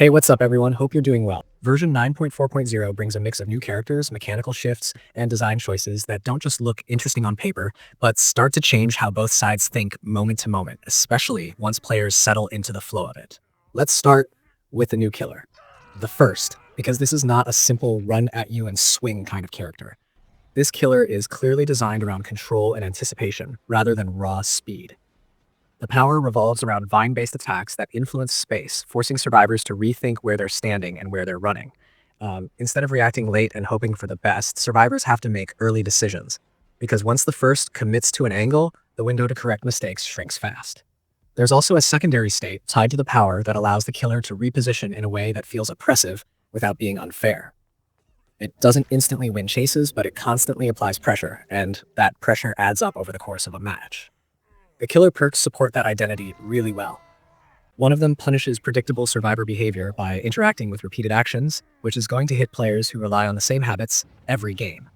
Hey, what's up everyone? Hope you're doing well. Version 9.4.0 brings a mix of new characters, mechanical shifts, and design choices that don't just look interesting on paper, but start to change how both sides think moment to moment, especially once players settle into the flow of it. Let's start with the new killer. The first, because this is not a simple run at you and swing kind of character. This killer is clearly designed around control and anticipation, rather than raw speed. The power revolves around vine-based attacks that influence space, forcing survivors to rethink where they're standing and where they're running. Instead of reacting late and hoping for the best, survivors have to make early decisions, because once the first commits to an angle, the window to correct mistakes shrinks fast. There's also a secondary state tied to the power that allows the killer to reposition in a way that feels oppressive without being unfair. It doesn't instantly win chases, but it constantly applies pressure, and that pressure adds up over the course of a match. The killer perks support that identity really well. One of them punishes predictable survivor behavior by interacting with repeated actions, which is going to hit players who rely on the same habits every game.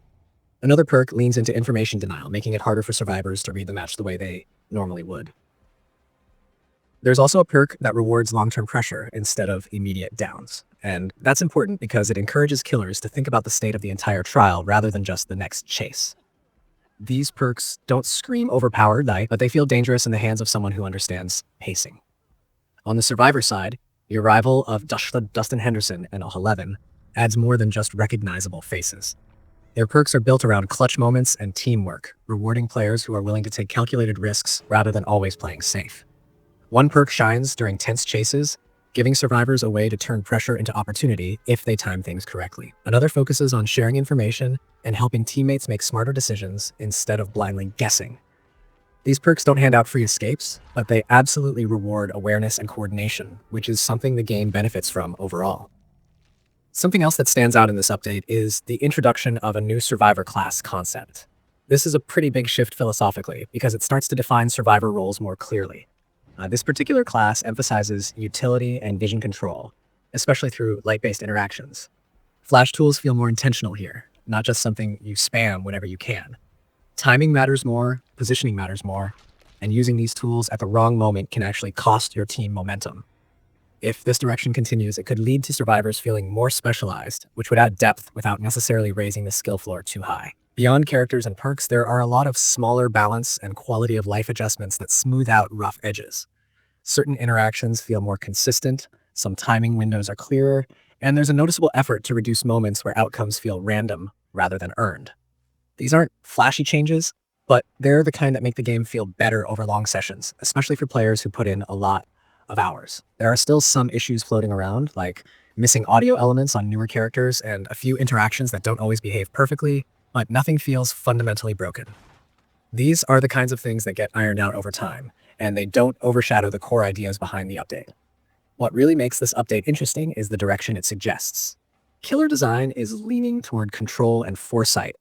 Another perk leans into information denial, making it harder for survivors to read the match the way they normally would. There's also a perk that rewards long-term pressure instead of immediate downs. And that's important because it encourages killers to think about the state of the entire trial rather than just the next chase. These perks don't scream overpowered, but they feel dangerous in the hands of someone who understands pacing. On the survivor side, the arrival of Dustin Henderson and 11 adds more than just recognizable faces. Their perks are built around clutch moments and teamwork, rewarding players who are willing to take calculated risks rather than always playing safe. One perk shines during tense chases, giving survivors a way to turn pressure into opportunity if they time things correctly. Another focuses on sharing information and helping teammates make smarter decisions instead of blindly guessing. These perks don't hand out free escapes, but they absolutely reward awareness and coordination, which is something the game benefits from overall. Something else that stands out in this update is the introduction of a new survivor class concept. This is a pretty big shift philosophically because it starts to define survivor roles more clearly. This particular class emphasizes utility and vision control, especially through light-based interactions. Flash tools feel more intentional here, not just something you spam whenever you can. Timing matters more, positioning matters more, and using these tools at the wrong moment can actually cost your team momentum. If this direction continues, it could lead to survivors feeling more specialized, which would add depth without necessarily raising the skill floor too high. Beyond characters and perks, there are a lot of smaller balance and quality of life adjustments that smooth out rough edges. Certain interactions feel more consistent, some timing windows are clearer, and there's a noticeable effort to reduce moments where outcomes feel random rather than earned. These aren't flashy changes, but they're the kind that make the game feel better over long sessions, especially for players who put in a lot of hours. There are still some issues floating around, like missing audio elements on newer characters and a few interactions that don't always behave perfectly, but nothing feels fundamentally broken. These are the kinds of things that get ironed out over time, and they don't overshadow the core ideas behind the update. What really makes this update interesting is the direction it suggests. Killer design is leaning toward control and foresight